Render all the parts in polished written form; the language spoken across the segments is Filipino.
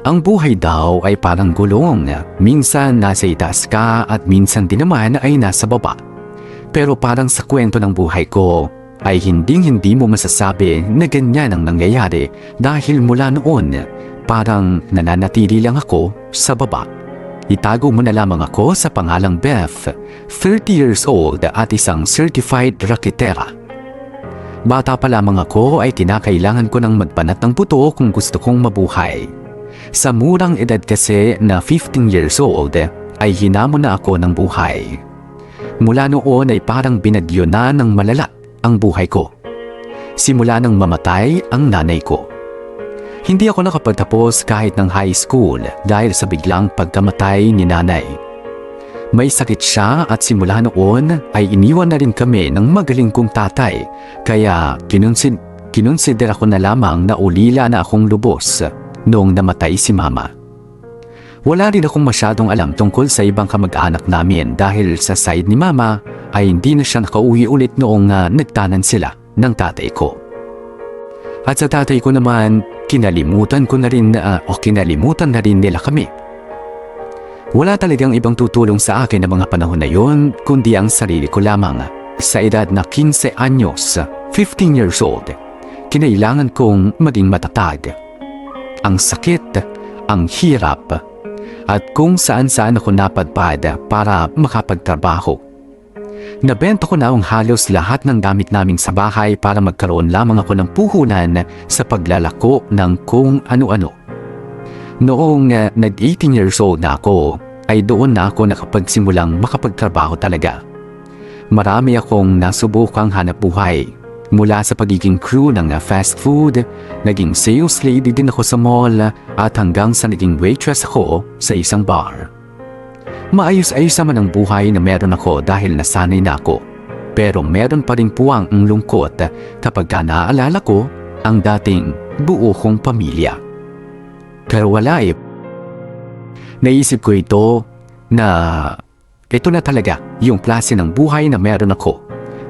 Ang buhay daw ay parang gulong. Minsan nasa itaas ka at minsan din naman ay nasa baba. Pero parang sa kwento ng buhay ko, ay hindi mo masasabi na ganyan ang nangyayari dahil mula noon, parang nananatili lang ako sa baba. Itago mo na lamang ako sa pangalang Beth, 30 years old at isang certified raketera. Bata pa lamang ako ay kinakailangan ko ng magbanat ng buto kung gusto kong mabuhay. Sa murang edad kasi na 15 years old ay hinamon na ako ng buhay. Mula noon ay parang binagyo na ng malala ang buhay ko. Simula nang mamatay ang nanay ko. Hindi ako nakapagtapos kahit ng high school dahil sa biglang pagkamatay ni nanay. May sakit siya at simula noon ay iniwan na rin kami ng magaling kong tatay kaya kinonsidera ko na lamang na ulila na akong lubos noong namatay si mama. Wala rin akong masyadong alam tungkol sa ibang kamag-anak namin dahil sa side ni mama ay hindi na siya nakauwi ulit noong nagtanan sila ng tatay ko. At sa tatay ko naman, kinalimutan na rin nila kami. Wala talagang ibang tutulong sa akin ng mga panahon na yon kundi ang sarili ko lamang. Sa edad na 15 anyos, 15 years old, kinailangan kong maging matatag. Ang sakit, ang hirap, at kung saan-saan ako napadpad para makapagtrabaho. Nabenta ko na ang halos lahat ng gamit namin sa bahay para magkaroon lamang ako ng puhunan sa paglalako ng kung ano-ano. Noong nag-18 years old na ako, ay doon na ako nakapagsimulang makapagtrabaho talaga. Marami akong nasubukang hanap buhay. Mula sa pagiging crew ng fast food, naging sales lady din ako sa mall at hanggang sa naging waitress ako sa isang bar. Maayos-ayos naman ang buhay na meron ako dahil nasanay na ako. Pero meron pa rin puwang ang lungkot kapag naaalala ko ang dating buo kong pamilya. Pero wala eh. Naisip ko ito na ito na talaga yung klase ng buhay na meron ako.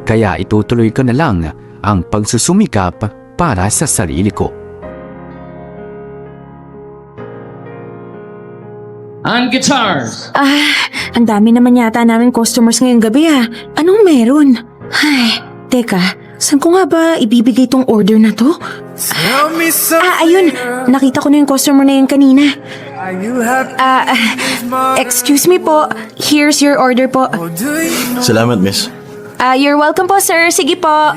Kaya itutuloy ko na lang ang pagsusumikap para sa sarili ko. On guitars. Ang dami naman yata namin customers ngayong gabi Anong meron? Ay, teka, saan ko nga ba ibibigay tong order na to? Ayun, nakita ko na yung customer na yun kanina. Excuse me po, here's your order po. Salamat, miss. You're welcome po, sir. Sige po.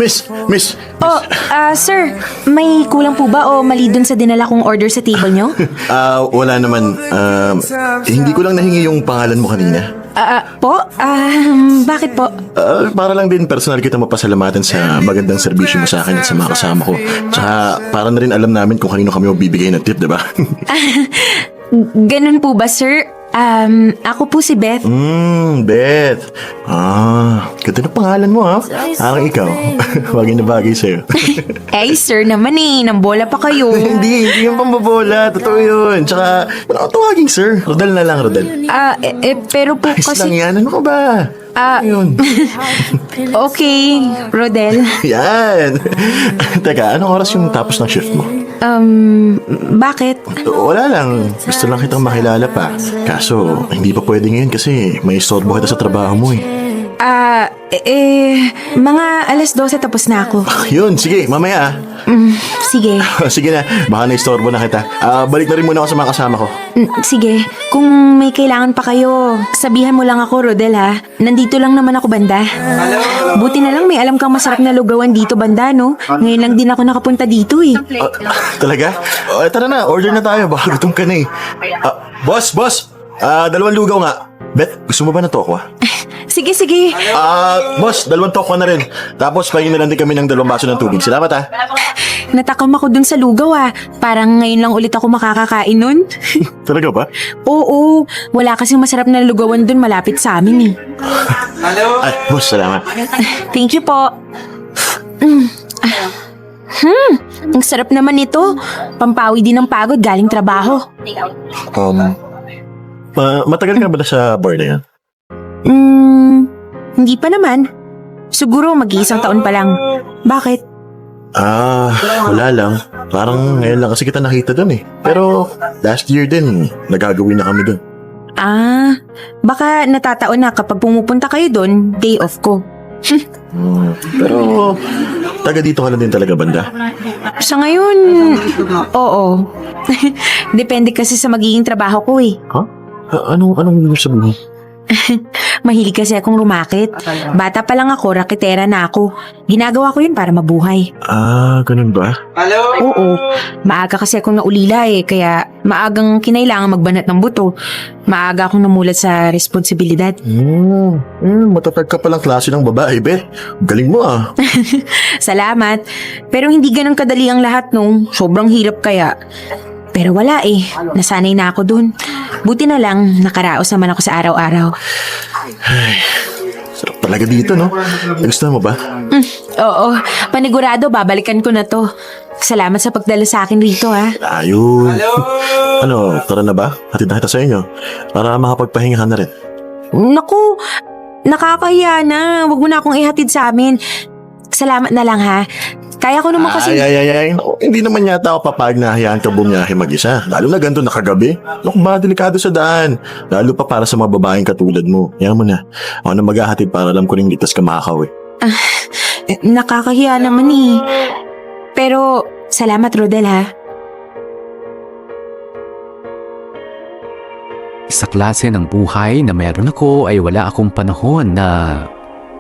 Miss. Sir, may kulang po ba o mali dun sa dinala kong order sa table nyo? Wala naman. Hindi ko lang nahingi yung pangalan mo kanina. Bakit po? Para lang din personal kita mapasalamatan sa magandang serbisyo mo sa akin at sa mga kasama ko. Tsaka para na rin alam namin kung kanino kami magbibigay ng tip, diba? Ganun po ba, sir? Ako po si Beth. Beth. Ganda na pangalan mo Parang ikaw. Bagay na bagay sa'yo. Sir naman nambola pa kayo. Hindi yung pambabola. Totoo yun. Tsaka, wala ko tawagin sir. Rodel na lang, Rodel. Pero po Ayos kasi... lang yan. Ano ka ba? Yun. Okay, Rodel. Yan. Teka, anong oras yung tapos ng shift mo? Bakit? Wala lang. Gusto lang kitang makilala pa. Kaso, hindi pa pwede ngayon kasi may istorbo kita sa trabaho mo Mga 12:00 tapos na ako. Yun, sige, mamaya Sige. Sige na, baka na-istorbo na kita. Balik na rin muna ako sa mga kasama ko. Sige, kung may kailangan pa kayo, sabihan mo lang ako, Rodel Nandito lang naman ako banda. Buti na lang may alam kang masarap na lugawan dito banda, no? Ngayon lang din ako nakapunta dito Talaga? Tara na, order na tayo. Baka gutom ka na Boss! 2 lugaw nga. Beth, gusto mo ba na tokwa? Sige. Boss, 2 tokwa na rin. Tapos pahingin na lang din kami ng 2 baso ng tubig. Salamat Natakam ako dun sa lugaw Parang ngayon lang ulit ako makakakain nun. Talaga ba? Oo, wala kasing masarap na lugawan dun malapit sa amin Ay, boss, salamat. Thank you po. Ang sarap naman nito. Pampawi din ng pagod galing trabaho. Matagal ka ba na sa bar na yan? Hindi pa naman. Siguro mag-iisang taon pa lang. Bakit? Wala lang. Parang ngayon lang kasi kita nakita dun eh. Pero last year din, nagagawin na kami dun. Ah, baka natataon na kapag pumupunta kayo doon, day off ko. Pero taga dito ka na din talaga, banda. Sa ngayon, oo. Depende kasi sa magiging trabaho ko eh. Ha? Anong ibig sabihin? Mahilig kasi akong rumakit. Bata pa lang ako, raketera na ako. Ginagawa ko yun para mabuhay. Ah, ganun ba? Oo, maaga kasi akong naulila eh, kaya maagang kinailangan magbanat ng buto. Maaga akong namulat sa responsibilidad. Matatag ka palang klase ng babae, Bet. Galing mo ah. Salamat. Pero hindi ganun kadali ang lahat nung sobrang hirap kaya. Pero wala eh, nasanay na ako dun. Buti na lang, nakaraos naman ako sa araw-araw. Sarap talaga dito, no? Nagustuhan mo ba? Oo, panigurado, babalikan ko na to. Salamat sa pagdala sa akin rito ha. Ayun. Ano, tara na ba? Hatid na kita sa inyo. Para makapagpahinga ka na rin. Naku, nakakahiya na. Huwag mo na akong ihatid sa amin. Salamat na lang ha. Kaya ko naman kasi... Ay. Naku, hindi naman yata ako papayag na hayaan ka bumiyahe mag-isa. Lalo na ganito nakagabi. Naku ba, delikado sa daan. Lalo pa para sa mga babaeng katulad mo. Kaya mo na. Ako na maghahatid para alam ko rin litas ka makakawi. Nakakahiya naman eh. Pero, salamat Rodel ha. Sa klase ng buhay na meron ako ay wala akong panahon na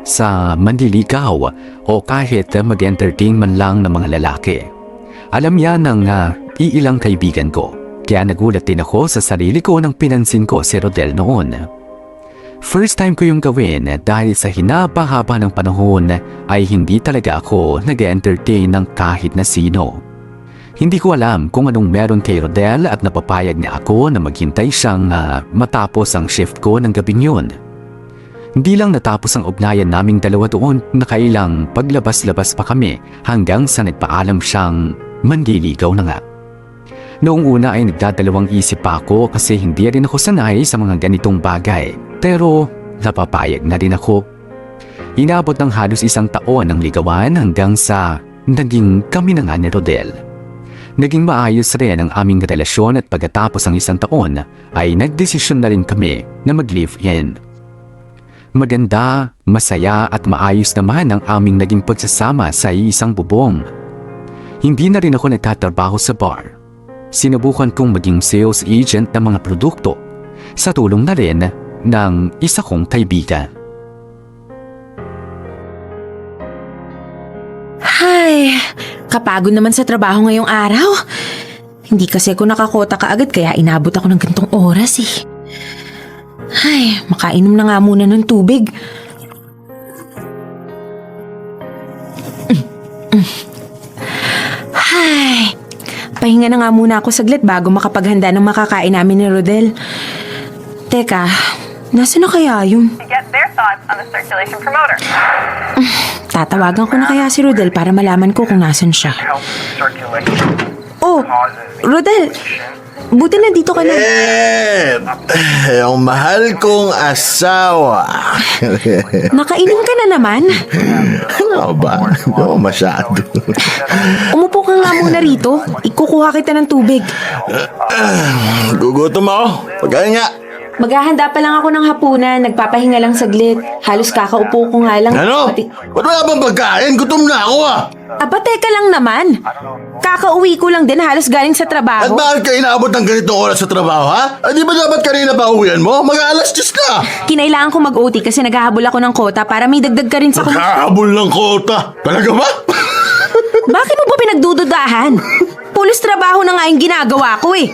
sa manliligaw o kahit mag-entertain man lang ng mga lalaki. Alam yan ng iilang kaibigan ko. Kaya nagulat din ako sa sarili ko nang pinansin ko si Rodel noon. First time ko yung gawin dahil sa hinaba-haba ng panahon ay hindi talaga ako nag-entertain ng kahit na sino. Hindi ko alam kung anong meron kay Rodel at napapayag niya ako na maghintay siyang matapos ang shift ko ng gabing yun. Hindi lang natapos ang ugnayan naming dalawa doon, nakailang paglabas-labas pa kami hanggang sa nagpaalam siyang manliligaw na nga. Noong una ay nagdadalawang isip pa ako kasi hindi rin ako sanay sa mga ganitong bagay. Pero napapayag na rin ako. Inabot ng halos 1 taon ang ligawan hanggang sa naging kami na nga ni Rodel. Naging maayos rin ang aming relasyon at pagkatapos ng 1 taon ay nagdesisyon na rin kami na mag-live-in. Maganda, masaya at maayos naman ang aming naging pagsasama sa isang bubong. Hindi na rin ako nagtatrabaho sa bar. Sinubukan kong maging sales agent ng mga produkto sa tulong na rin ng isa kong kaibigan. Ay, kapagod naman sa trabaho ngayong araw. Hindi kasi ako nakakota kaagad kaya inabot ako ng gantong oras eh. Ay, makainom na nga muna ng tubig. Ay, pahinga na nga muna ako saglit bago makapaghanda ng makakain namin ni Rodel. Teka, nasa na kaya yun? To get their thoughts on the circulation promoter. Tatawagan ko na kaya si Rodel para malaman ko kung nasan siya. Helps circulation. Oh, Rodel, buti na dito ka na. Ang mahal kong asawa. Nakainom ka na naman? Ano ba? Oo, masyado. Umupo ka nga muna rito. Ikukuha kita ng tubig. Gugutom ako. Pagkain nga. Maghahanda pa lang ako ng hapunan. Nagpapahinga lang saglit. Halos kakaupo ko nga lang. Ano? Ba't wala bang pagkain? Gutom na ako ah. Aba, teka lang naman. Kakauwi ko lang din halos galing sa At trabaho. bakit ka inaabot ng ganitong oras sa trabaho, ha? Di ba dapat kanina pa uwian mo? Mag-aalas 10 na! Kinailangan ko mag-OT kasi naghahabol ako ng kota para may dagdag ka rin sa Naghahabol ng kota! Talaga ba? Bakit mo ba pinagdududahan? Pulis trabaho na nga yung ginagawa ko eh.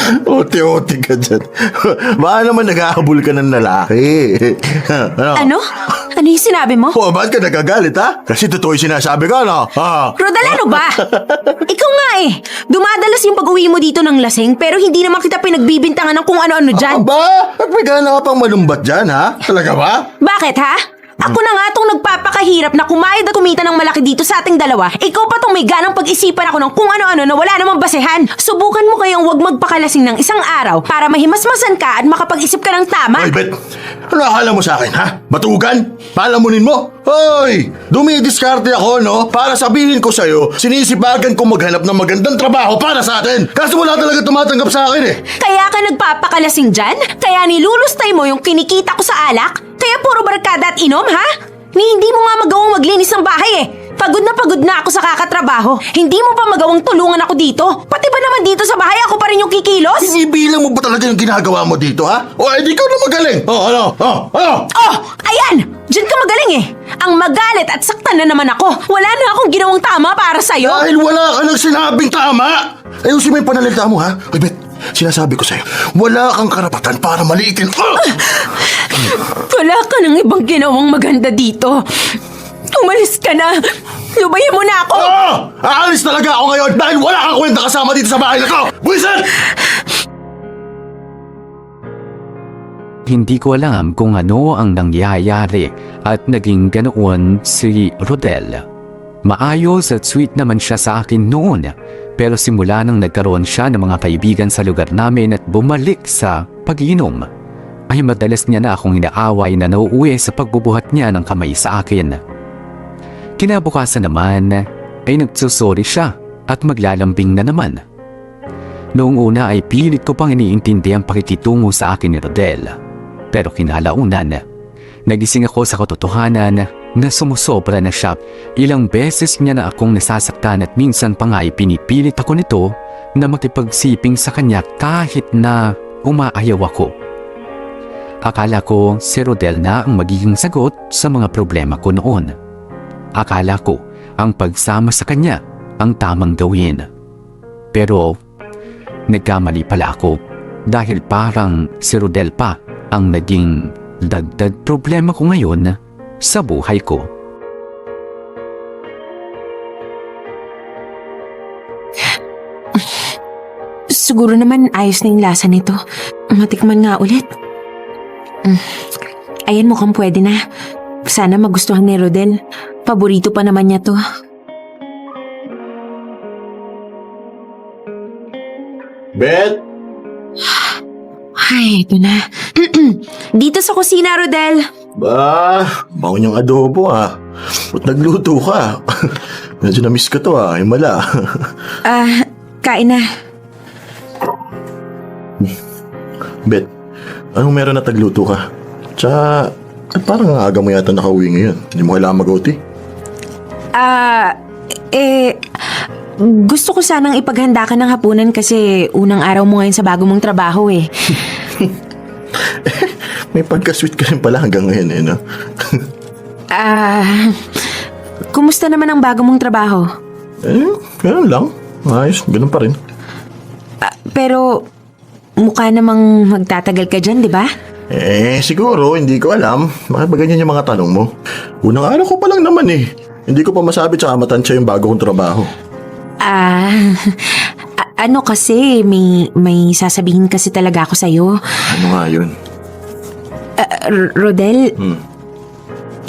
Ote-ote ka dyan. Baka naman naghahabol ka ng lalaki. Ano? Ano yung sinabi mo? O, ba't ka nagagalit, ha? Kasi totoo yung sinasabi ko, no? Ha? Rodel, ano ba? Ikaw nga eh. Dumadalas yung pag-uwi mo dito ng lasing pero hindi naman kita pinagbibintangan ng kung ano-ano dyan. Aba, at may gana ka pang malumbat dyan, ha? Talaga ba? Bakit ha? Ako na nga tong nagpapakahirap na kumayad at kumita ng malaki dito sa ating dalawa. Ikaw pa tong may ganang pag-isipan ako ng kung ano-ano na wala namang basehan. Subukan mo kayang huwag magpakalasing ng 1 araw para mahimasmasan ka at makapag-isip ka ng tama. Hoy, Bet! Ano akala mo sa akin, ha? Batugan? Palamunin mo? Hoy! Dumidiskarte ako, no? Para sabihin ko sa'yo, sinisipagan ko maghanap ng magandang trabaho para sa atin. Kaso wala talaga tumatanggap sa akin, eh. Kaya ka nagpapakalasing dyan? Kaya nilulustay mo yung kinikita ko sa alak? Kaya puro barkada at inom, ha? Hindi mo nga magawang maglinis ng bahay, eh. Pagod na ako sa kakatrabaho. Hindi mo pa magawang tulungan ako dito. Pati ba naman dito sa bahay ako pa rin yung kikilos? Inibilang mo ba talaga yung ginagawa mo dito, ha? O, edi ikaw na magaling. Ano? Oh, ayan! Diyan ka magaling eh. Ang magalit at saktan na naman ako. Wala na akong ginawang tama para sa'yo. Dahil wala ka nang sinabing tama. Ayusin mo yung panalita mo, ha? Ay, Bet, sinasabi ko sa'yo, wala kang karapatan para maliitin. Wala ka nang ibang ginawang maganda dito. Umalis ka na. Lubayan mo na ako. Aalis talaga ako ngayon dahil wala kang kwenta kasama dito sa bahay na to. Buisit! Hindi ko alam kung ano ang nangyayari at naging ganoon si Rodel. Maayos at sweet naman siya sa akin noon. Pero simula nang nagkaroon siya ng mga kaibigan sa lugar namin at bumalik sa pag-inom, ay madalas niya na akong inaaway na nauuwi sa pagbubuhat niya ng kamay sa akin. Kinabukasan naman ay nagsusorry siya at maglalambing na naman. Noong una ay pilit ko pang iniintindi ang pakikitungo sa akin ni Rodel. Pero kinalaunan, nagising ako sa katotohanan na sumusobra na siya. Ilang beses niya na akong nasasaktan at minsan pa nga ay pinipilit ako nito na makipagsiping sa kanya kahit na umaayaw ako. Akala ko si Rodel na ang magiging sagot sa mga problema ko noon. Akala ko ang pagsama sa kanya ang tamang gawin. Pero nagkamali pala ako dahil parang si Rodel pa ang naging dagdag problema ko ngayon sa buhay ko. Siguro naman ayos na yung lasa nito. Matikman nga ulit. Ayan, mukhang pwede na. Sana magustuhan ni Rodel. Paborito pa naman niya to. Bet! Ay, ito na. Dito sa kusina, Rodel. Baon yung adobo, ha? Ba't nagluto ka? Medyo na-miss ko to, ha? Himala. Kain na. Bet, anong meron na tagluto ka? Tsaka, parang ang aga mo yata nakauwi ngayon. Hindi mo kailangan mag-OT. Gusto ko sanang ipaghanda ka ng hapunan kasi unang araw mo ngayon sa bago mong trabaho eh. May pagka-sweet ka rin pala hanggang ngayon, eh, no? Kumusta naman ang bago mong trabaho? Ganun lang. Ayos, ganun pa rin. Pero mukha namang magtatagal ka dyan, di ba? Siguro, hindi ko alam. Bakit ba ganyan yung mga tanong mo? Unang araw ko pa lang naman, eh. Hindi ko pa masabi tsaka matansya yung bago kong trabaho. Ano kasi, may sasabihin kasi talaga ako sa'yo. Ano nga yun? Rodel,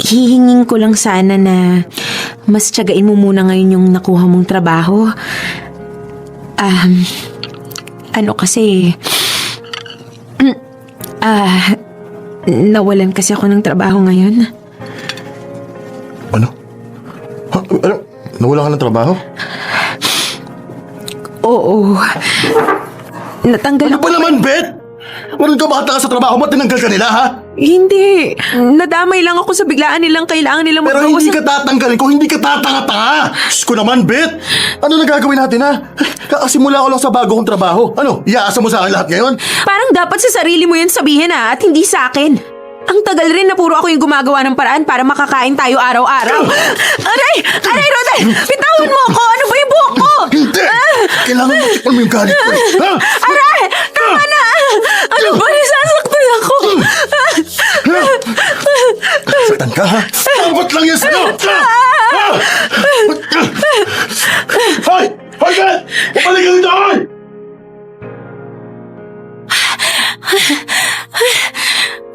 hihingin ko lang sana na mas tiyagain mo muna ngayon yung nakuha mong trabaho. Ano kasi, nawalan kasi ako ng trabaho ngayon. Ano? Ano? Nawala ka ng trabaho? Oo. Natanggal Ano ba naman, Bet? Walang ka bata ka sa trabaho mo, tinanggal ka nila, ha? Hindi. Nadamay lang ako sa biglaan nilang kailangan nilang Pero magbawas hindi ka tatanggalin kung hindi ka tatanga-tanga. Diyos ko naman, Bet. Ano na gagawin natin, ha? Kakasimula ko lang sa bago kong trabaho. Ano, iaasa mo sa akin lahat ngayon? Parang dapat sa sarili mo yun sabihin at hindi sa akin. Ang tagal rin na puro ako yung gumagawa ng paraan para makakain tayo araw-araw. Aray! Aray, Rodel! Bitawan mo ako! Ano ba yung buhok ko? Hindi! Kailangan mo tikman mo yung galit ko, eh. Ha? Aray! Tama na! Ano ba? Nasasaktan ako! Saktan ka, ha? Dapat lang yan sa'yo! Hoy! Hoy, Bet! Kapalik ka dito, hoy!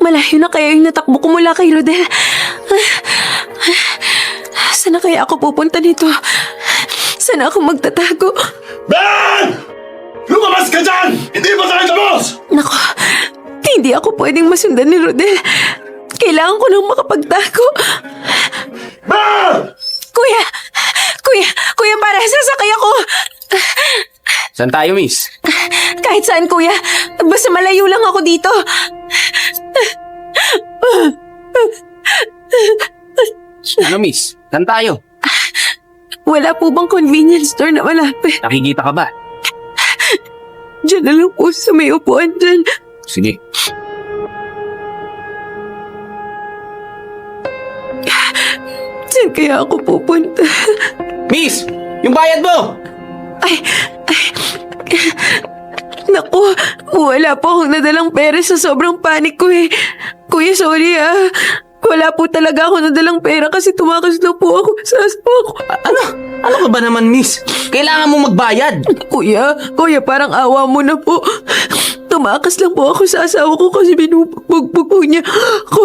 Malayo na kaya yung natakbo ko mula kay Rodel. Saan na kaya ako pupunta nito? Saan ako magtatago? Ben! Lumabas ka dyan! Hindi pa tayo tapos! Nako, Hindi ako pwedeng masundan ni Rodel. Kailangan ko lang makapagtago. Kuya! Kuya, para sasakay ako! Saan tayo, miss? Kahit saan, kuya. Basta malayo lang ako dito. Ano, miss? Saan tayo? Wala po bang convenience store na malapit? Nakikita ka ba? Diyan na lang po sa may upuan dyan. Sige. Saan kaya ako pupunta? Miss! Yung bayad mo! Naku, wala po akong nadalang pera sa sobrang panik ko eh. Kuya, sorry ah. Wala po talaga ako nadalang pera kasi tumakas na po ako sa asawa ko. Ano ka ba naman, miss? Kailangan mo magbayad. Kuya, parang awa mo na po. Tumakas lang po ako sa asawa ko kasi binubugbog po niya ako.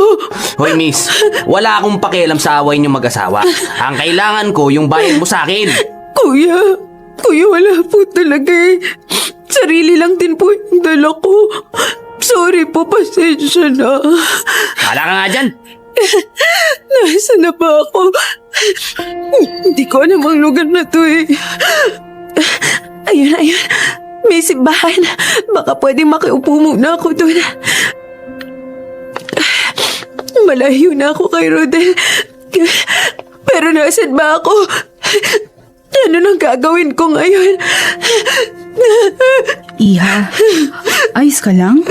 Hoy, miss. Wala akong pakialam sa away niyong mag-asawa. Ang kailangan ko, yung bayad mo sa akin. Kuya, wala po talaga eh. Sarili lang din po yung dala ko. Sorry po, pasensya na. Hala ka nga dyan. Nasaan na ba ako? Hindi ko alam ang lugar na to eh. Ayun. May simbahan. Baka pwedeng makiupo muna ako doon. Malayo na ako kay Rodel. Pero nasaan ba ako? Ano nang gagawin ko ngayon? Iha, ayos ka lang?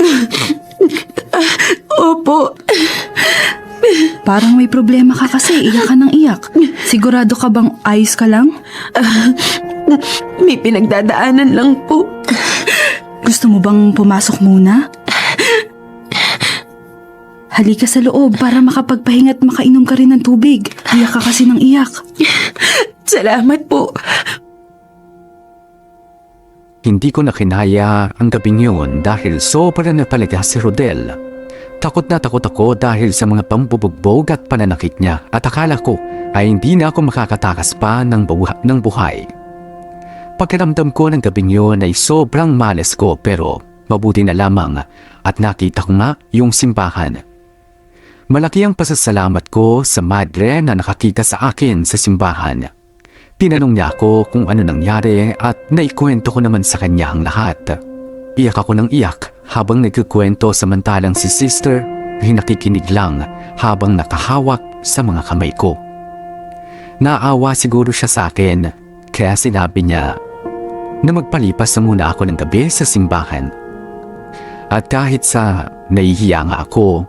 Opo. Parang may problema ka kasi, iyak ka ng iyak. Sigurado ka bang ayos ka lang? May pinagdadaanan lang po. Gusto mo bang pumasok muna? Halika sa loob para makapagpahinga at makainom ka rin ng tubig. Iyak ka kasi ng iyak. Salamat po. Hindi ko na kinaya ang gabing yun dahil sobra na talaga si Rodel. Takot na takot ako dahil sa mga pambubugbog at pananakit niya at akala ko ay hindi na ako makakatakas pa ng buhay. Pakiramdam ko ng gabing yun ay sobrang malas ko pero mabuti na lamang at nakita ko nga yung simbahan. Malaki ang pasasalamat ko sa madre na nakakita sa akin sa simbahan. Tinanong niya ako kung ano nangyari at naikwento ko naman sa kanya ang lahat. Iyak ako ng iyak habang nagkukwento samantalang si sister ay nakikinig lang habang nakahawak sa mga kamay ko. Naawa siguro siya sa akin kaya sinabi niya na magpalipas na muna ako ng gabi sa simbahan. At kahit sa nahihiya nga ako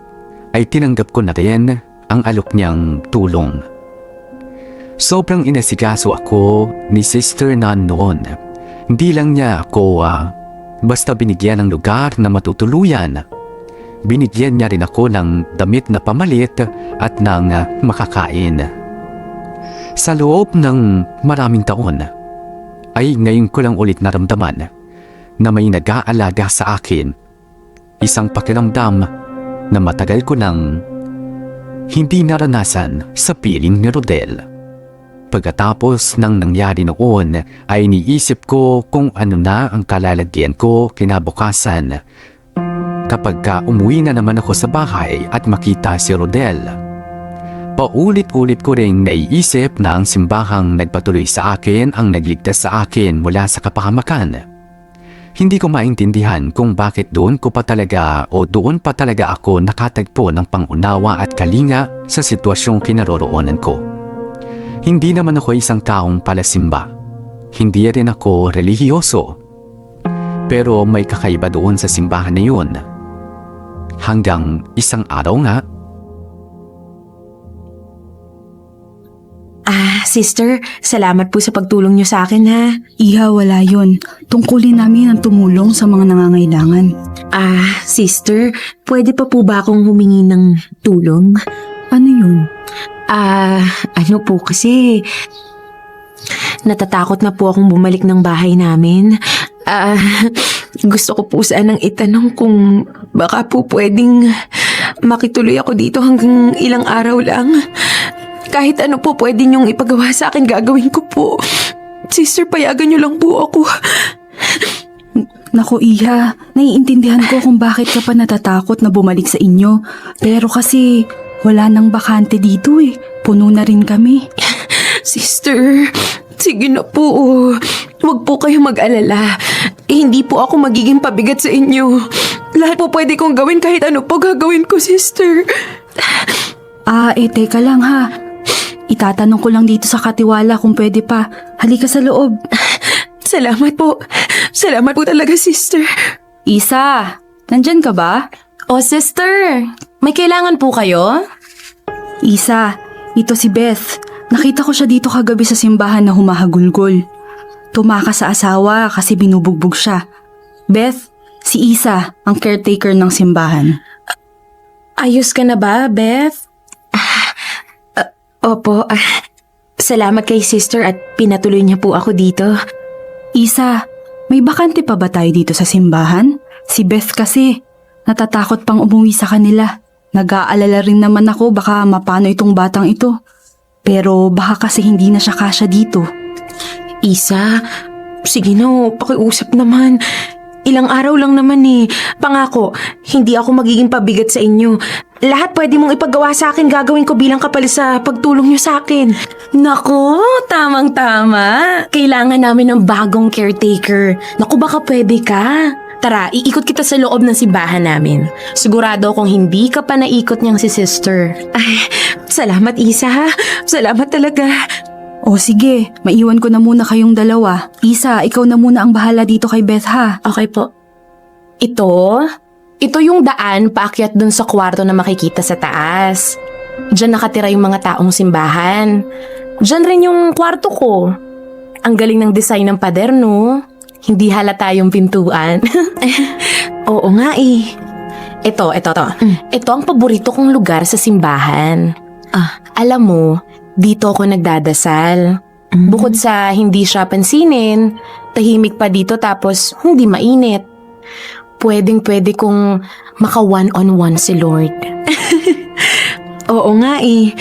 ay tinanggap ko na rin ang alok niyang tulong. Sobrang inasikaso ako ni Sister Nan noon. Hindi lang niya ako basta binigyan ng lugar na matutuluyan. Binigyan niya rin ako ng damit na pamalit at ng makakain. Sa loob ng maraming taon, ay ngayon ko lang ulit naramdaman na may nag-aalaga sa akin. Isang pakiramdam na matagal ko nang hindi naranasan sa piling ni Rodel. Pagkatapos ng nangyari noon ay iniisip ko kung ano na ang kalalagyan ko kinabukasan kapag umuwi na naman ako sa bahay at makita si Rodel. Paulit-ulit ko ring naiisip na ang simbahang nagpatuloy sa akin ang nagligtas sa akin mula sa kapahamakan. Hindi ko maintindihan kung bakit doon pa talaga ako nakatagpo ng pangunawa at kalinga sa sitwasyong kinaroroonan ko. Hindi naman ako isang taong palasimba. Hindi rin ako relihiyoso. Pero may kakaiba doon sa simbahan na yun. Hanggang isang araw nga. Sister, salamat po sa pagtulong niyo sa akin ha. Iha, wala yun. Tungkulin namin ang tumulong sa mga nangangailangan. Sister, pwede pa po ba akong humingi ng tulong? Ano yun? Ano po kasi, natatakot na po akong bumalik ng bahay namin. Gusto ko po sanang itanong kung baka po pwedeng makituloy ako dito hanggang ilang araw lang. Kahit ano po pwede niyong ipagawa sa akin, gagawin ko po. Sister, payagan niyo lang po ako. Naku, Iha, naiintindihan ko kung bakit ka pa natatakot na bumalik sa inyo. Pero kasi wala nang bakante dito eh. Puno na rin kami. Sister, sige na po. Huwag po kayo mag-alala. Hindi po ako magiging pabigat sa inyo. Lahat po pwede kong gawin kahit ano po gagawin ko, sister. Teka lang ha. Itatanong ko lang dito sa katiwala kung pwede pa. Halika sa loob. Salamat po. Salamat po talaga, sister. Isa, nandyan ka ba? Oh, sister, may kailangan po kayo? Isa, ito si Beth. Nakita ko siya dito kagabi sa simbahan na humahagulgol. Tumakas sa asawa kasi binubugbog siya. Beth, si Isa, ang caretaker ng simbahan. Ayos ka na ba, Beth? Opo. Salamat kay sister at pinatuloy niya po ako dito. Isa, may bakante pa ba tayo dito sa simbahan? Si Beth kasi, natatakot pang umuwi sa kanila. Nag-aalala rin naman ako baka mapano itong batang ito. Pero baka kasi hindi na siya kasya dito. Isa, sige na, pakiusap naman. Ilang araw lang naman eh. Pangako, hindi ako magiging pabigat sa inyo. Lahat pwede mong ipagawa sa akin, gagawin ko bilang kapalit sa pagtulong niyo sa akin. Naku, tamang-tama. Kailangan namin ng bagong caretaker. Naku, baka pwede ka. Tara, iikot kita sa loob ng simbahan namin. Sigurado kung hindi ka pa naikot niyang si sister. Ay, salamat Isa ha. Salamat talaga. O sige, maiwan ko na muna kayong dalawa. Isa, ikaw na muna ang bahala dito kay Beth ha. Okay po. Ito yung daan paakyat dun sa kwarto na makikita sa taas. Diyan nakatira yung mga taong simbahan. Diyan rin yung kwarto ko. Ang galing ng design ng pader, no? Hindi halata yung pintuan. Oo nga eh. Ito. Ito ang paborito kong lugar sa simbahan. Alam mo, dito ako nagdadasal. Bukod sa hindi siya pansinin, tahimik pa dito tapos hindi mainit. Pwedeng-pwede kong maka one-on-one si Lord. Oo nga eh.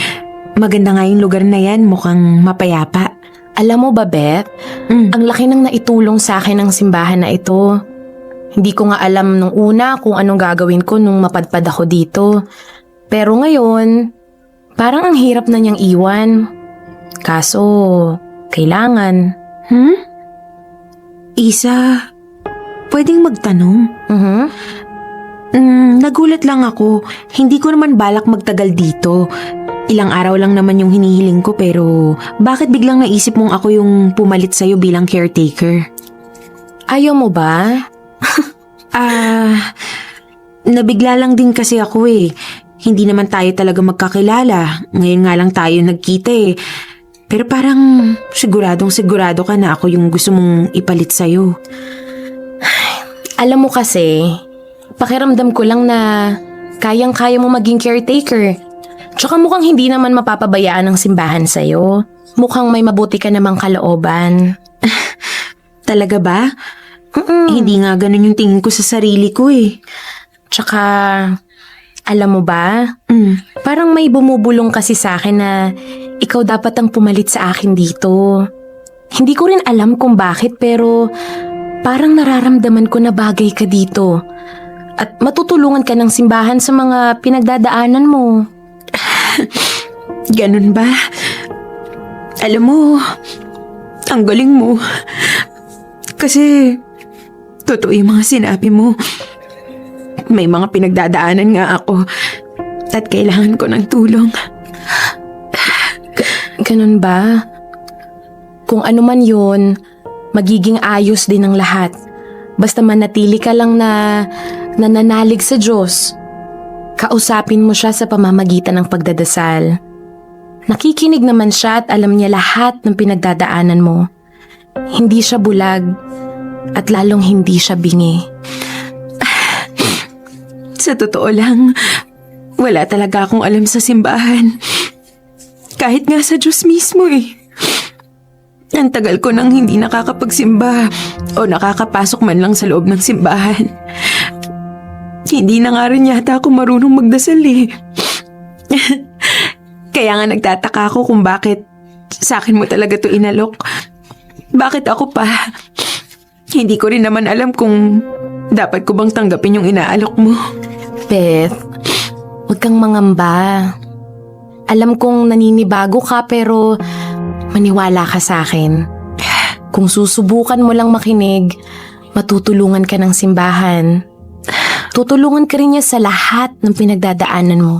Maganda nga yung lugar na yan, mukhang mapayapa. Alam mo ba, Beth? Ang laki ng naitulong sa akin ng simbahan na ito. Hindi ko nga alam nung una kung anong gagawin ko nung mapadpad ako dito. Pero ngayon, parang ang hirap na niyang iwan. Kaso, kailangan. Isa, pwedeng magtanong? Nagulat lang ako. Hindi ko naman balak magtagal dito. Ilang araw lang naman yung hinihiling ko pero bakit biglang naisip mong ako yung pumalit sa'yo bilang caretaker? Ayaw mo ba? Nabigla lang din kasi ako eh. Hindi naman tayo talaga magkakilala. Ngayon nga lang tayo nagkita eh. Pero parang siguradong-sigurado ka na ako yung gusto mong ipalit sa'yo. Alam mo kasi, pakiramdam ko lang na kayang-kaya mo maging caretaker. Tsaka mukhang hindi naman mapapabayaan ng simbahan sa'yo. Mukhang may mabuti ka namang kalooban. Talaga ba? Hindi nga ganun yung tingin ko sa sarili ko eh. Tsaka, alam mo ba? Parang may bumubulong kasi sa akin na ikaw dapat ang pumalit sa akin dito. Hindi ko rin alam kung bakit pero parang nararamdaman ko na bagay ka dito. At matutulungan ka ng simbahan sa mga pinagdadaanan mo. Ganun ba? Alam mo, ang galing mo. Kasi, totoo yung mga sinabi mo. May mga pinagdadaanan nga ako at kailangan ko ng tulong. Ganun ba? Kung ano man yun, magiging ayos din ang lahat. Basta manatili ka lang na nananalig sa Diyos. Kausapin mo siya sa pamamagitan ng pagdadasal. Nakikinig naman siya at alam niya lahat ng pinagdadaanan mo. Hindi siya bulag at lalong hindi siya bingi. Sa totoo lang, wala talaga akong alam sa simbahan. Kahit nga sa Diyos mismo eh. Ang tagal ko nang hindi nakakapagsimba o nakakapasok man lang sa loob ng simbahan. Hindi na nga rin yata ako marunong magdasal eh. Kaya nga nagtataka ako kung bakit sa akin mo talaga to inalok. Bakit ako pa? Hindi ko rin naman alam kung dapat ko bang tanggapin yung inaalok mo. Beth, huwag kang mangamba. Alam kong naninibago ka pero maniwala ka sa akin. Kung susubukan mo lang makinig, matutulungan ka ng simbahan. Tutulungan ka rin niya sa lahat ng pinagdadaanan mo.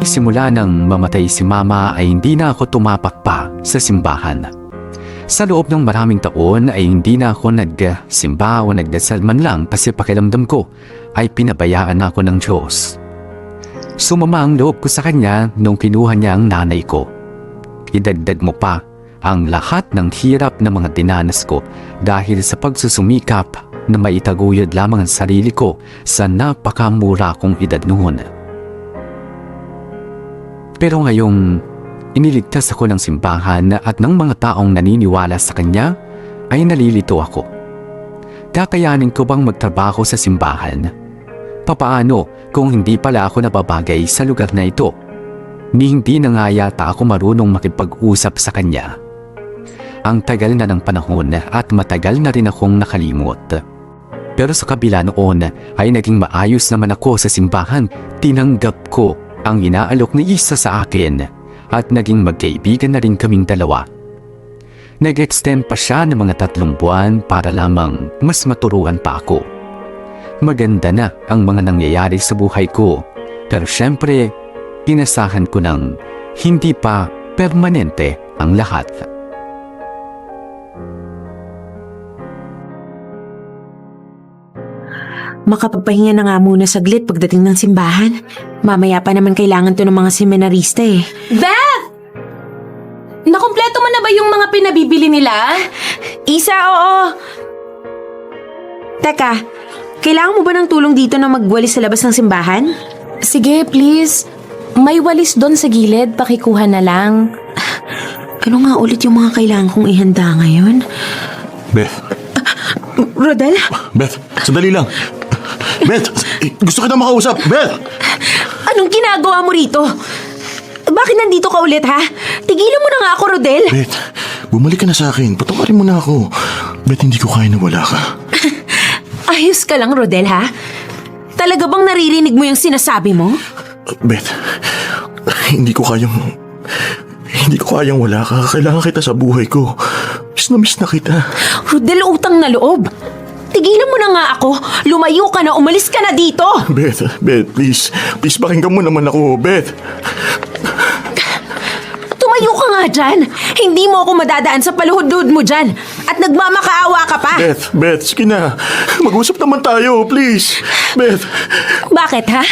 Simula nang mamatay si Mama ay hindi na ako tumapak pa sa simbahan. Sa loob ng maraming taon ay hindi na ako nagsimba o nagdasal man lang kasi pakiramdam ko ay pinabayaan ako ng Diyos. Sumama ang loob ko sa Kanya nung kinuha niya ang nanay ko. Idagdag mo pa ang lahat ng hirap na mga dinanas ko dahil sa pagsusumikap na maitaguyod lamang ang sarili ko sa napakamura kong edad noon. Pero ngayong iniligtas ako ng simbahan at ng mga taong naniniwala sa Kanya, ay nalilito ako. Kakayanin ko bang magtrabaho sa simbahan? Papaano kung hindi pala ako nababagay sa lugar na ito? Ni hindi na nga yata ako marunong makipag-usap sa Kanya. Ang tagal na ng panahon at matagal na rin akong nakalimot. Pero sa kabila noon ay naging maayos naman ako sa simbahan. Tinanggap ko ang inaalok ni Isa sa akin at naging magkaibigan na rin kaming dalawa. Nag-extend pa siya ng mga 3 buwan para lamang mas maturuan pa ako. Maganda na ang mga nangyayari sa buhay ko, pero syempre, inasahan ko ng hindi pa permanente ang lahat. Makapagpahinga na nga muna saglit pagdating ng simbahan. Mamaya pa naman kailangan to ng mga seminarista eh. Beth! Nakumpleto mo na ba yung mga pinabibili nila? Isa, oo. Teka, kailangan mo ba ng tulong dito na magwalis sa labas ng simbahan? Sige, please. May walis doon sa gilid, pakikuha na lang. Ano nga ulit yung mga kailangan kong ihanda ngayon? Beth, Rodel? Beth, sandali lang. Beth, gusto kita makausap. Beth! Anong ginagawa mo rito? Bakit nandito ka ulit, ha? Tigilan mo na nga ako, Rodel. Beth, bumalik ka na sa akin. Patawarin mo na ako. Beth, hindi ko kaya na wala ka. Ayos ka lang, Rodel, ha? Talaga bang naririnig mo yung sinasabi mo? Beth, hindi ko kayang wala ka. Kailangan kita sa buhay ko. Miss na kita. Rodel, utang na loob. Tigilan mo na nga ako. Lumayo ka na, umalis ka na dito. Beth, please. Please, pakinggan mo naman ako, Beth. Tumayo ka nga dyan. Hindi mo ako madadaan sa paluhod-luhod mo dyan. At nagmamakaawa ka pa. Beth, sige na. Mag-usap naman tayo, please. Beth. Bakit, ha?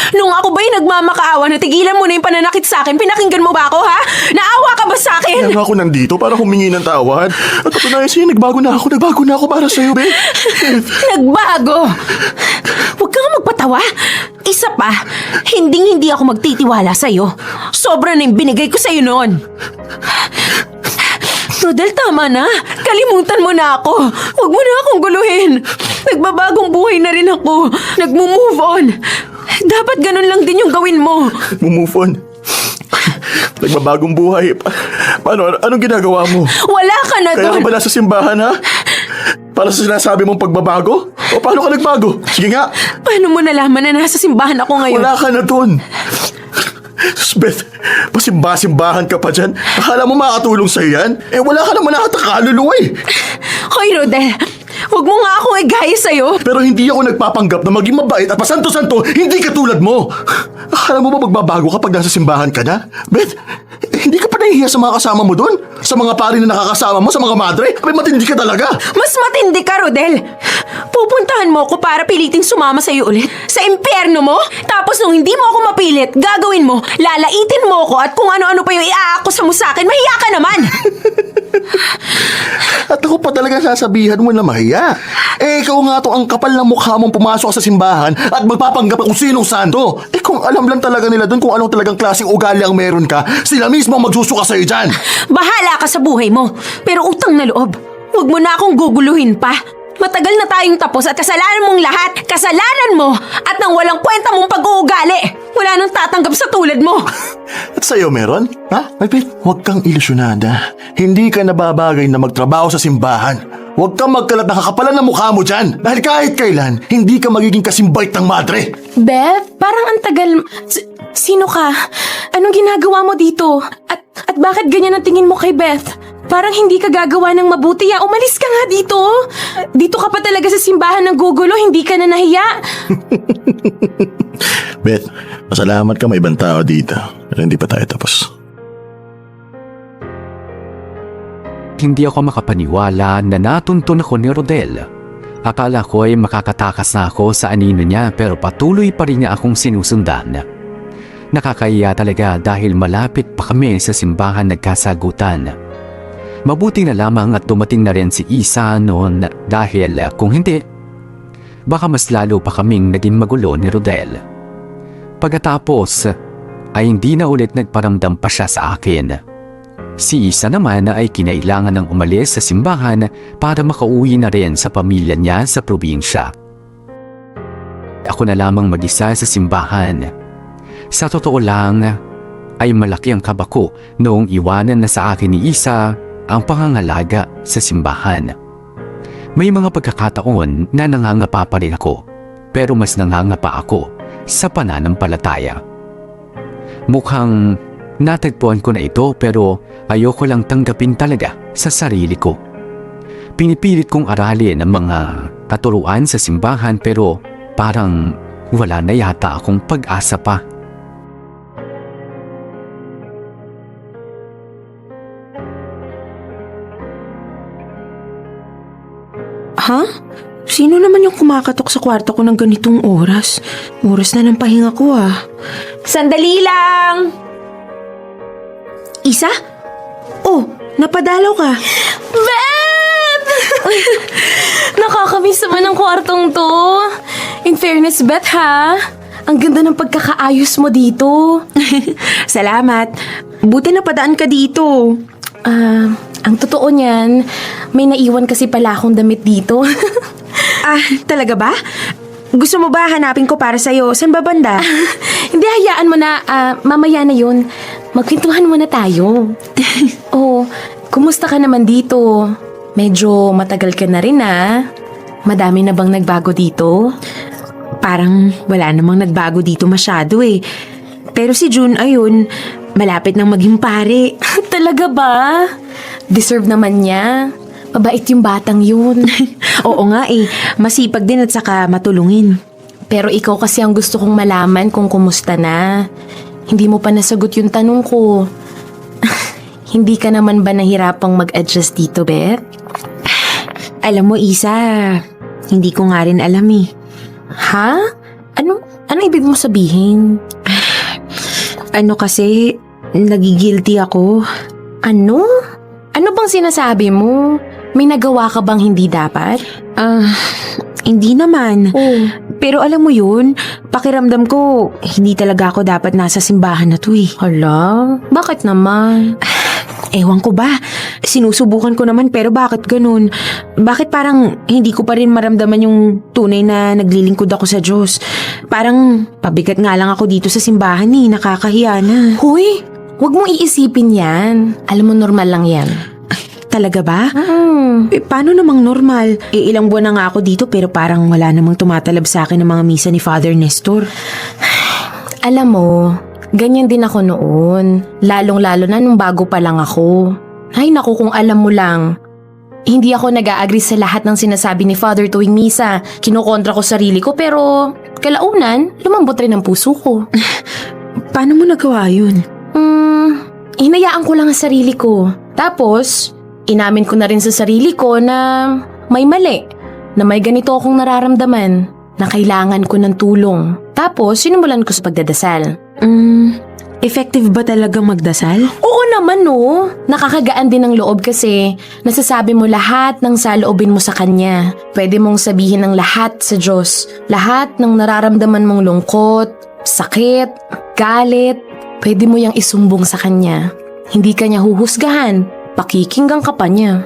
Nung ako ba'y nagmamakaawa na tigilan mo na yung pananakit sa akin, pinakinggan mo ba ako, ha? Naawa ka ba sa akin? Kaya nga ako nandito para humingi ng tawad. At patunayan sa'yo, nagbago na ako para sa'yo, Beth. Nagbago? Huwag kang magpatawa. Isa pa, hindi ako magtitiwala sa'yo. Sobra na yung binigay ko sa'yo noon. Rodel, tama na. Kalimutan mo na ako. Huwag mo na akong guluhin. Nagbabagong buhay na rin ako. Nagmo-move on. Dapat ganun lang din yung gawin mo. Move on. Nagbabagong buhay. Paano? Anong ginagawa mo? Wala ka na Kaya doon. ka ba nasa simbahan, ha? Para sa sinasabi mong pagbabago? O paano ka nagbago? Sige nga. Paano mo nalaman na nasa simbahan ako ngayon? Wala ka na doon. Beth, pasimba-simbahan ka pa dyan? Akala mo makakatulong sa'yo yan? Eh wala ka naman nakakaluluwa eh. Hoy, Rodel. Huwag mo nga akong igaya sa'yo. Pero hindi ako nagpapanggap na maging mabait at pasanto-santo, hindi katulad mo. Akala mo ba magbabago kapag nasa simbahan ka na? Beth, hindi ka pa nahihiya sa mga kasama mo doon? Sa mga pari na nakakasama mo, sa mga madre? Abay, matindi ka talaga. Mas matindi ka, Rodel. Pupuntahan mo ako para piliting sumama sa'yo ulit? Sa impyerno mo? Tapos nung hindi mo ako mapilit, gagawin mo, lalaitin mo ako at kung ano-ano pa yung iaakusa mo sa akin, mahiya ka naman! At ako pa talaga sasabihan mo na mahiya. Eh, ikaw nga to ang kapal ng mukha mong pumasok sa simbahan at magpapanggap kung sinong santo. Eh, kung alam lang talaga nila doon kung anong talagang klaseng ugali ang meron ka, sila mismo ang magsusuka sa'yo dyan. Bahala ka sa buhay mo, pero utang na loob. Huwag mo na akong guguluhin pa. Matagal na tayong tapos at kasalanan mong lahat. Kasalanan mo at nang walang kwenta mong pag-uugali. Wala nang tatanggap sa tulad mo. At sa'yo meron? Ha? Malpit, huwag kang ilusyonada. Hindi ka nababagay na magtrabaho sa simbahan. Huwag kang magkalat na kakapalan ng mukha mo dyan. Dahil kahit kailan, hindi ka magiging kasimbait ng madre. Beth, parang ang tagal... Sino ka? Anong ginagawa mo dito? At bakit ganyan ang tingin mo kay Beth? Parang hindi ka gagawa ng mabuti. Umalis ka nga dito. Dito ka pa talaga sa simbahan ng gugulo. Hindi ka na nahiya. Beth, masalamat ka may ibang tao dito. Pero hindi pa tayo tapos. Hindi ako makapaniwala na natuntun ako ni Rodel. Akala ko ay makakatakas na ako sa anino niya pero patuloy pa rin niya akong sinusundan. Nakakahiya talaga dahil malapit pa kami sa simbahan nagkasagutan. Mabuti na lamang at dumating na rin si Isa noon dahil kung hindi, baka mas lalo pa kaming naging magulo ni Rodel. Pagkatapos ay hindi na ulit nagparamdam pa siya sa akin. Si Isa naman ay kinailangan ng umalis sa simbahan para makauwi na rin sa pamilya niya sa probinsya. Ako na lamang mag-isa sa simbahan. Sa totoo lang, ay malaki ang kaba ko noong iwanan na sa akin ni Isa ang pangangalaga sa simbahan. May mga pagkakataon na nangangapa pa rin ako, pero mas nangangapa ako sa pananampalataya. Mukhang natagpuan ko na ito pero ayoko lang tanggapin talaga sa sarili ko. Pinipilit kong aralin ang mga katuruan sa simbahan pero parang wala na yata akong pag-asa pa. Ha? Sino naman yung kumakatok sa kwarto ko ng ganitong oras? Oras na ng pahinga ko Sandali lang! Isa? Oh, napadalaw ka. Beth! Nakakamiss naman ang kwartong to. In fairness, Beth ha? Ang ganda ng pagkakaayos mo dito. Salamat. Buti napadaan ka dito. Ang totoo niyan, may naiwan kasi pala akong damit dito. Talaga ba? Gusto mo ba hanapin ko para sa'yo? Saan ba banda? Hindi, hayaan mo na. Mamaya na yun. Magkwentuhan muna tayo. Oh, kumusta ka naman dito? Medyo matagal ka na rin Madami na bang nagbago dito? Parang wala namang nagbago dito masyado Pero si June, ayun, malapit nang maging pare. Talaga ba? Deserve naman niya. Mabait yung batang yun. Oo nga masipag din at saka matulungin. Pero ikaw kasi ang gusto kong malaman kung kumusta na. Hindi mo pa nasagot yung tanong ko. Hindi ka naman ba nahirapang mag-adjust dito, Beth? Alam mo, Isa, hindi ko nga rin alam Ha? Ano ibig mo sabihin? Kasi, nagigilty ako. Ano? Ano bang sinasabi mo? May nagawa ka bang hindi dapat? Hindi naman. Oh. Pero alam mo yun, pakiramdam ko, hindi talaga ako dapat nasa simbahan na to Hala? Bakit naman? Ewan ko ba? Sinusubukan ko naman pero bakit ganun? Bakit parang hindi ko pa rin maramdaman yung tunay na naglilingkod ako sa Diyos? Parang pabigat nga lang ako dito sa simbahan nakakahiya na. Huy! Huwag mong iisipin yan. Alam mo, normal lang yan. Talaga ba? Paano namang normal? Ilang buwan na nga ako dito pero parang wala namang tumatalab sa akin ng mga misa ni Father Nestor. Alam mo, ganyan din ako noon. Lalong-lalo na nung bago pa lang ako. Ay naku, kung alam mo lang. Hindi ako nag-a-agree sa lahat ng sinasabi ni Father tuwing misa. Kinokontra ko sarili ko pero kalaunan, lumambot rin ang puso ko. Paano mo nagawa yun? Hinayaan ko lang ang sarili ko. Tapos, inamin ko na rin sa sarili ko na may mali. Na may ganito akong nararamdaman. Na kailangan ko ng tulong. Tapos, sinimulan ko sa pagdadasal. Effective ba talagang magdasal? Oo naman Nakakagaan din ng loob kasi nasasabi mo lahat ng saloobin mo sa Kanya. Pwede mong sabihin ng lahat sa Diyos. Lahat ng nararamdaman mong lungkot, sakit, galit. Pwede mo yang isumbong sa Kanya. Hindi ka niya huhusgahan. Pakikinggan ka pa niya.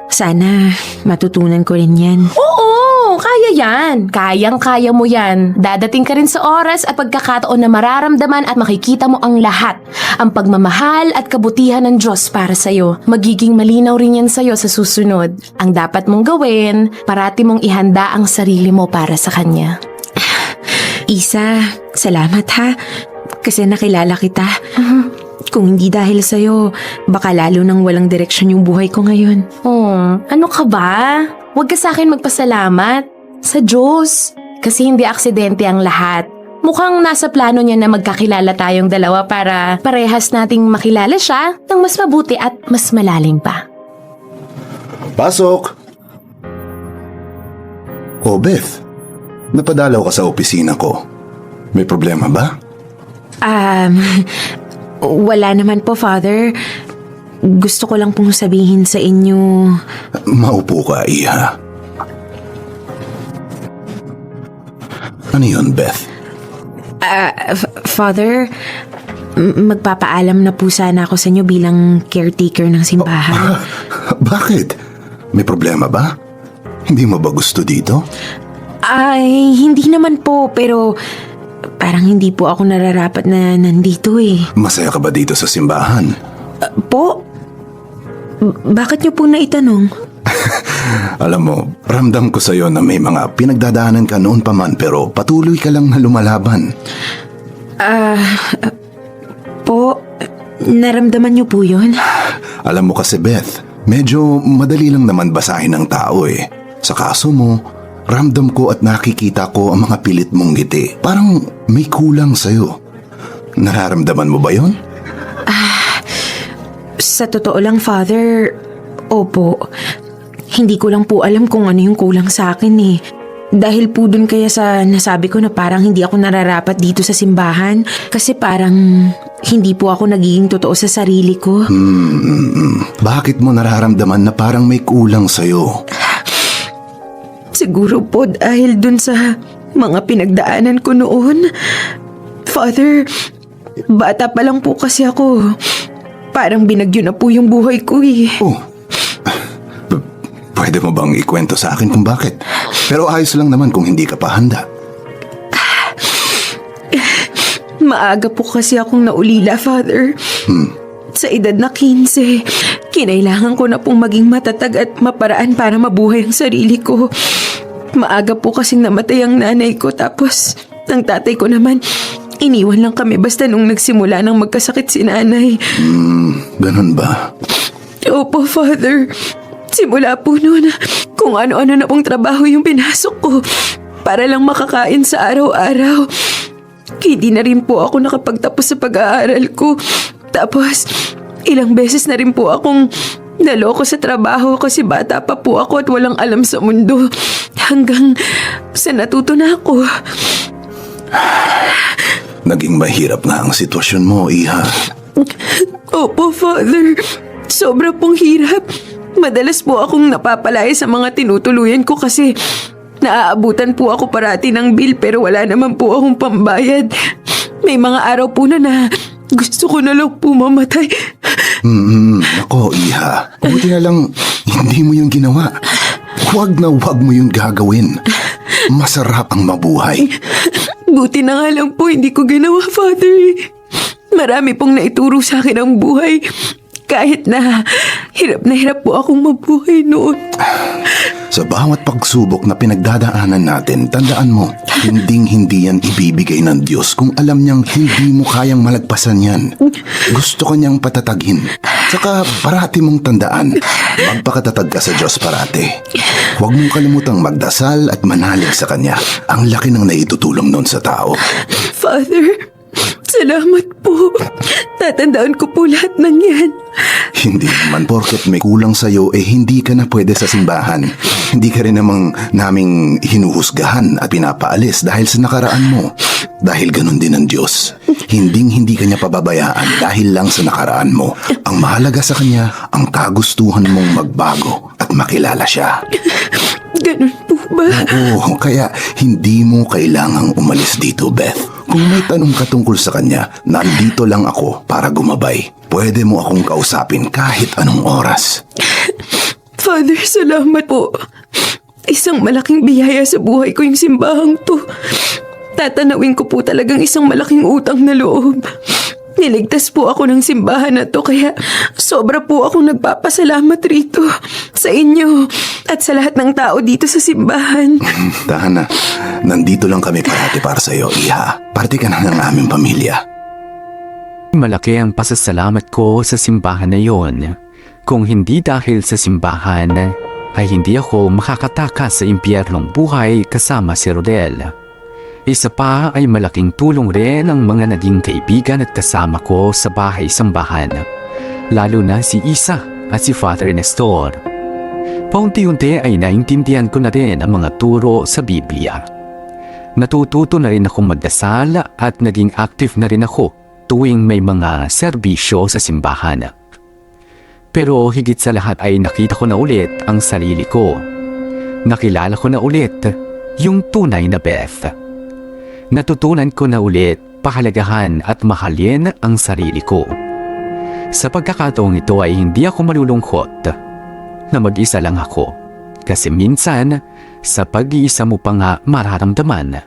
Sana matutunan ko rin yan. Oo, kaya yan. Kayang-kaya mo yan. Dadating ka rin sa oras at pagkakataon na mararamdaman at makikita mo ang lahat. Ang pagmamahal at kabutihan ng Diyos para sa'yo. Magiging malinaw rin yan sa'yo sa susunod. Ang dapat mong gawin, parati mong ihanda ang sarili mo para sa Kanya. Isa, salamat ha. Kasi nakilala kita. Kung hindi dahil sa'yo, baka lalo nang walang direksyon yung buhay ko ngayon. Oh, ano ka ba? Huwag ka sa akin magpasalamat. Sa Diyos. Kasi hindi aksidente ang lahat. Mukhang nasa plano niya na magkakilala tayong dalawa para parehas nating makilala siya ng mas mabuti at mas malalim pa. Pasok! Oh, Beth. Napadalaw ka sa opisina ko. May problema ba? Wala naman po, Father. Gusto ko lang pong sabihin sa inyo. Maupo ka, Iha. Ano yun, Beth? Father, magpapaalam na po sana ako sa inyo bilang caretaker ng simbahan. Bakit? May problema ba? Hindi mo ba gusto dito? Ay, hindi naman po, pero parang hindi po ako nararapat na nandito eh. Masaya ka ba dito sa simbahan? Po? Bakit niyo po naitanong? Alam mo, ramdam ko sa'yo na may mga pinagdadaanan ka noon pa man pero patuloy ka lang na lumalaban. Po, naramdaman niyo po yun? Alam mo kasi, Beth, medyo madali lang naman basahin ng tao eh. Sa kaso mo, ramdam ko at nakikita ko ang mga pilit mong ngiti. Parang may kulang sa'yo. Nararamdaman mo ba yon? Sa totoo lang, Father, opo. Hindi ko lang po alam kung ano yung kulang sa akin eh. Dahil po dun kaya sa nasabi ko na parang hindi ako nararapat dito sa simbahan. Kasi parang hindi po ako nagiging totoo sa sarili ko. Bakit mo nararamdaman na parang may kulang sa'yo? Siguro po dahil dun sa mga pinagdaanan ko noon. Father, bata pa lang po kasi ako. Parang binagyo na po yung buhay ko eh. Oh, pwede mo bang ikwento sa akin kung bakit? Pero ayos lang naman kung hindi ka pa handa. Maaga po kasi akong naulila, Father. Sa edad na 15, kinailangan ko na pong maging matatag at maparaan para mabuhay ang sarili ko. Maaga po kasing namatay ang nanay ko tapos ang tatay ko naman, iniwan lang kami basta nung nagsimula nang magkasakit si nanay. Ganun ba? Opo, Father. Simula po noon, kung ano-ano na pong trabaho yung pinasok ko para lang makakain sa araw-araw. Hindi na rin po ako nakapagtapos sa pag-aaral ko. Tapos, ilang beses na rin po akong naloko sa trabaho kasi bata pa po ako at walang alam sa mundo. Hanggang sa natuto na ako. Naging mahirap na ang sitwasyon mo, Iha. Opo, Father. Sobra pong hirap. Madalas po akong napapalaya sa mga tinutuluyan ko kasi naaabutan po ako parati ng bill pero wala naman po akong pambayad. May mga araw po na gusto ko na lang po mamatay. Ako, Iha. Buti na lang hindi mo yung ginawa. Huwag na huwag mo yung gagawin. Masarap ang mabuhay. Buti na nga lang po hindi ko ginawa, Father. Marami pong naituro sa akin ang buhay. Kahit na hirap po akong mabuhay noon. Sa bawat pagsubok na pinagdadaanan natin, tandaan mo, hindi yan ibibigay ng Diyos kung alam niyang hindi mo kayang malagpasan yan. Gusto ka niyang patatagin. Saka parati mong tandaan, magpakatatag ka sa Diyos parati. Huwag mong kalimutang magdasal at manalig sa Kanya. Ang laki ng naitutulong nun sa tao. Father, salamat po. Tatandaan ko po lahat ng yan. Hindi naman porket may kulang sa'yo hindi ka na pwede sa simbahan. Hindi ka rin namang naming hinuhusgahan at pinapaalis dahil sa nakaraan mo. Dahil ganun din ang Diyos. Hindi ka niya pababayaan dahil lang sa nakaraan mo. Ang mahalaga sa Kanya, ang kagustuhan mong magbago at makilala Siya. Ganun po ba? Oo, kaya hindi mo kailangang umalis dito, Beth. Kung may tanong ka tungkol sa Kanya, nandito lang ako para gumabay. Pwede mo akong kausapin kahit anong oras. Father, salamat po. Isang malaking biyaya sa buhay ko yung simbahang to. Tatanawin ko po talagang isang malaking utang na loob. Niligtas po ako ng simbahan na to kaya sobra po akong nagpapasalamat rito sa inyo at sa lahat ng tao dito sa simbahan. Tahan na. Nandito lang kami parati para sa iyo, Iha. Parte ka na ng aming pamilya. Malaki ang pasasalamat ko sa simbahan na yon. Kung hindi dahil sa simbahan, ay hindi ako makakatakas sa impyernong buhay kasama si Rodel. Isa pa ay malaking tulong rin ang mga naging kaibigan at kasama ko sa bahay-sambahan, lalo na si Isa at si Father Nestor. Paunti-unti ay naintindihan ko na rin ang mga turo sa Biblia. Natututo na rin akong magdasal at naging active na rin ako tuwing may mga serbisyo sa simbahan. Pero higit sa lahat ay nakita ko na ulit ang sarili ko. Nakilala ko na ulit yung tunay na Beth. Natutunan ko na ulit pahalagahan at mahalin ang sarili ko. Sa pagkakataong ito ay hindi ako malulungkot na mag-isa lang ako. Kasi minsan, sa pag-iisa mo pa nga mararamdaman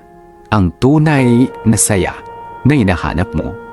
ang tunay na saya na hinahanap mo.